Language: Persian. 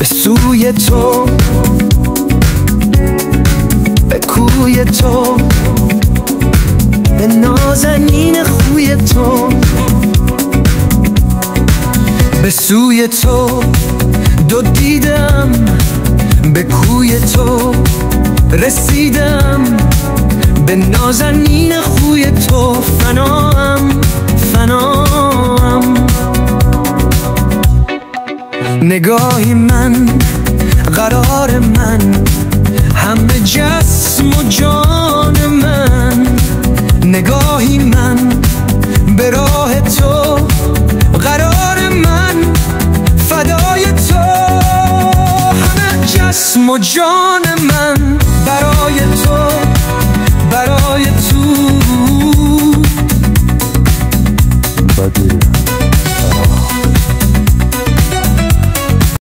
سوی تو، به کوی تو، به نازنین خوی تو، به سوی تو دو دیدم، به کوی تو رسیدم، به نازنین خوی تو فنام فنام. نگاهی من، قرار من، همه جسم و جان من. نگاهی من به راه تو، قرار من فدای تو، همه جسم و جان من.